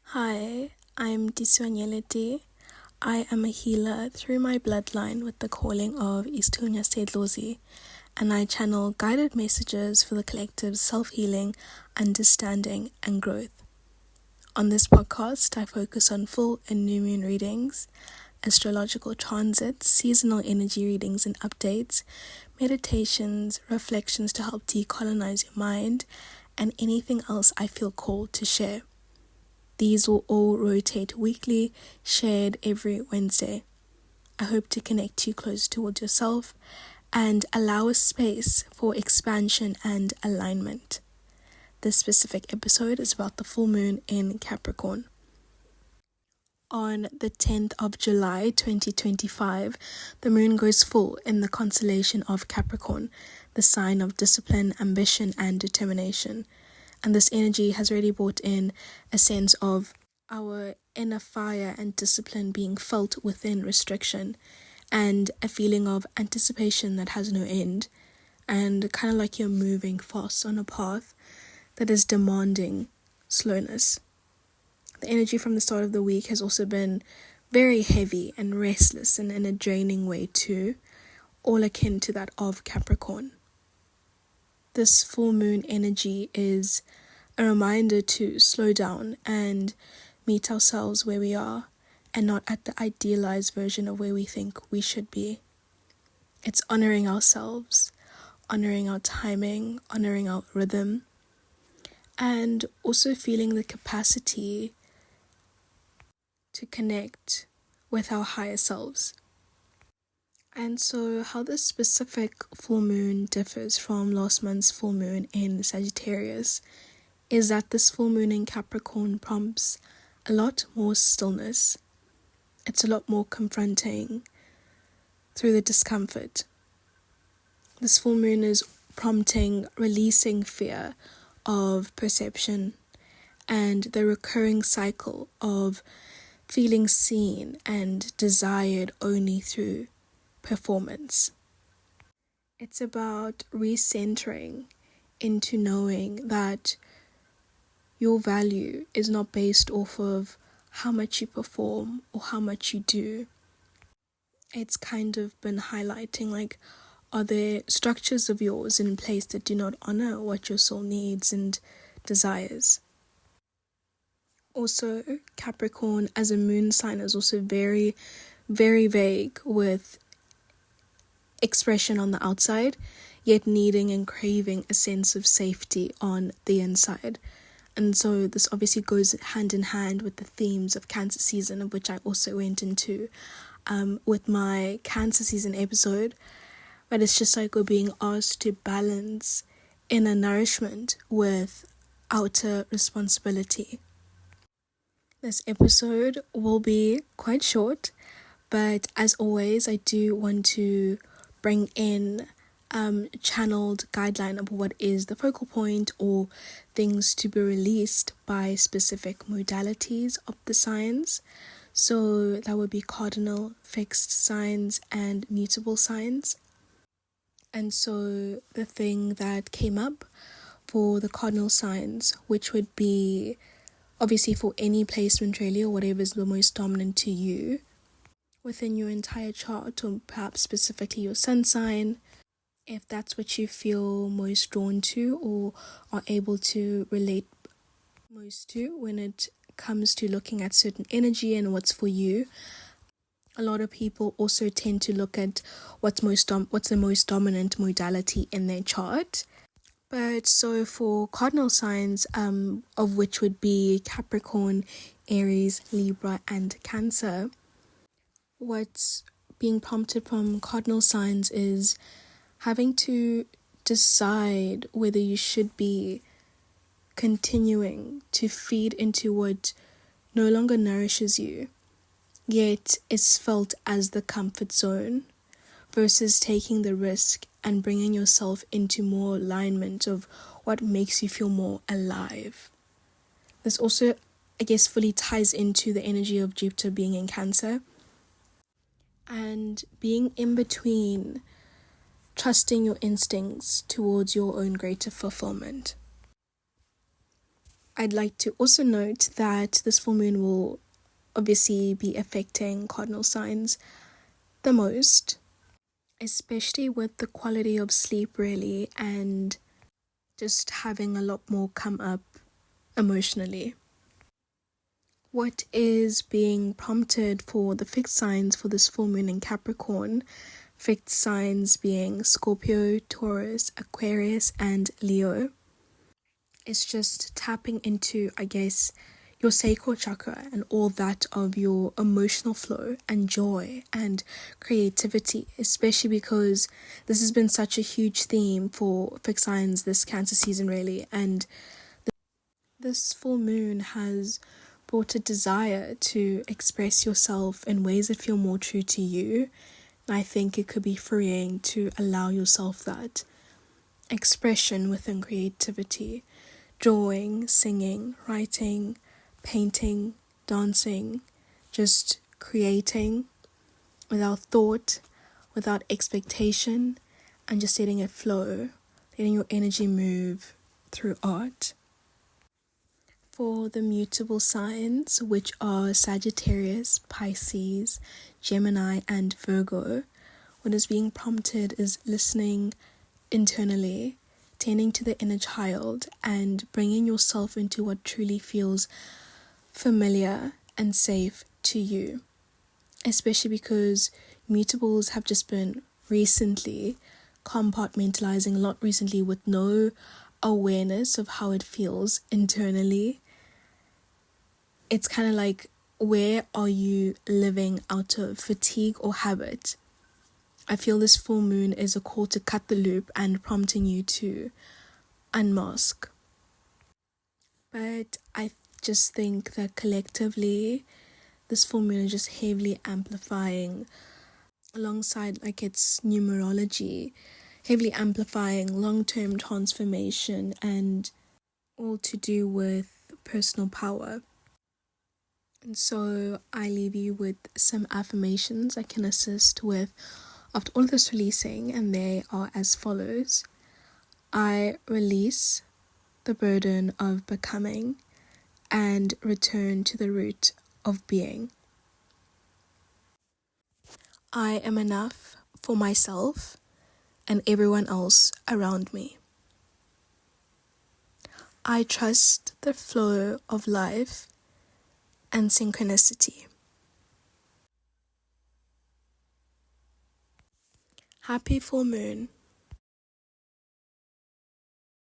Hi, I'm Diswanyeleti. I am a healer through my bloodline with the calling of Istunya Sedlozi, and I channel guided messages for the collective's self-healing, understanding, and growth. On this podcast, I focus on full and new moon readings, astrological transits, seasonal energy readings and updates, meditations, reflections to help decolonize your mind, and anything else I feel called to share. These will all rotate weekly, shared every Wednesday. I hope to connect you closer towards yourself and allow a space for expansion and alignment. This specific episode is about the full moon in Capricorn. On the 10th of July 2025, the moon goes full in the constellation of Capricorn, the sign of discipline, ambition, and determination. And this energy has already brought in a sense of our inner fire and discipline being felt within restriction, and a feeling of anticipation that has no end, and kind of like you're moving fast on a path that is demanding slowness. The energy from the start of the week has also been very heavy and restless and in a draining way too, all akin to that of Capricorn. This full moon energy is a reminder to slow down and meet ourselves where we are and not at the idealized version of where we think we should be. It's honoring ourselves, honoring our timing, honoring our rhythm, and also feeling the capacity to connect with our higher selves. And so how this specific full moon differs from last month's full moon in Sagittarius is that this full moon in Capricorn prompts a lot more stillness. It's a lot more confronting through the discomfort. This full moon is prompting releasing fear of perception and the recurring cycle of feeling seen and desired only through performance. It's about recentering into knowing that your value is not based off of how much you perform or how much you do. It's kind of been highlighting, like, are there structures of yours in place that do not honor what your soul needs and desires? Also, Capricorn as a moon sign is also very, very vague with expression on the outside, yet needing and craving a sense of safety on the inside. And so this obviously goes hand in hand with the themes of Cancer season, of which I also went into with my Cancer season episode. But it's just like we're being asked to balance inner nourishment with outer responsibility. This episode will be quite short, but as always, I do want to bring in channeled guideline of what is the focal point or things to be released by specific modalities of the signs. So that would be cardinal, fixed signs, and mutable signs. And so the thing that came up for the cardinal signs, which would be obviously for any placement really, or whatever is the most dominant to you within your entire chart, or perhaps specifically your sun sign, if that's what you feel most drawn to or are able to relate most to when it comes to looking at certain energy and what's for you. A lot of people also tend to look at what's the most dominant modality in their chart. But so for cardinal signs, of which would be Capricorn, Aries, Libra, and Cancer, what's being prompted from cardinal signs is having to decide whether you should be continuing to feed into what no longer nourishes you, yet is felt as the comfort zone, versus taking the risk and bringing yourself into more alignment of what makes you feel more alive. This also, I guess, fully ties into the energy of Jupiter being in Cancer and being in between, trusting your instincts towards your own greater fulfillment. I'd like to also note that this full moon will obviously be affecting cardinal signs the most, especially with the quality of sleep, really, and just having a lot more come up emotionally. What is being prompted for the fixed signs for this full moon in Capricorn? Fixed signs being Scorpio, Taurus, Aquarius, and Leo. It's just tapping into, I guess, your sacral chakra and all that of your emotional flow and joy and creativity, especially because this has been such a huge theme for fixed signs this Cancer season, really. And this full moon has brought a desire to express yourself in ways that feel more true to you. And I think it could be freeing to allow yourself that expression within creativity, drawing, singing, writing, painting, dancing, just creating without thought, without expectation, and just letting it flow, letting your energy move through art. For the mutable signs, which are Sagittarius, Pisces, Gemini, and Virgo, what is being prompted is listening internally, tending to the inner child, and bringing yourself into what truly feels familiar and safe to you. Especially because mutables have just been recently compartmentalizing a lot recently with no awareness of how it feels internally. It's kind of like, where are you living out of fatigue or habit? I feel this full moon is a call to cut the loop and prompting you to unmask. But I just think that collectively, this full moon is just heavily amplifying, alongside like its numerology, heavily amplifying long-term transformation and all to do with personal power. And so I leave you with some affirmations I can assist with after all of this releasing, and they are as follows. I release the burden of becoming and return to the root of being. I am enough for myself and everyone else around me. I trust the flow of life and synchronicity. Happy full moon.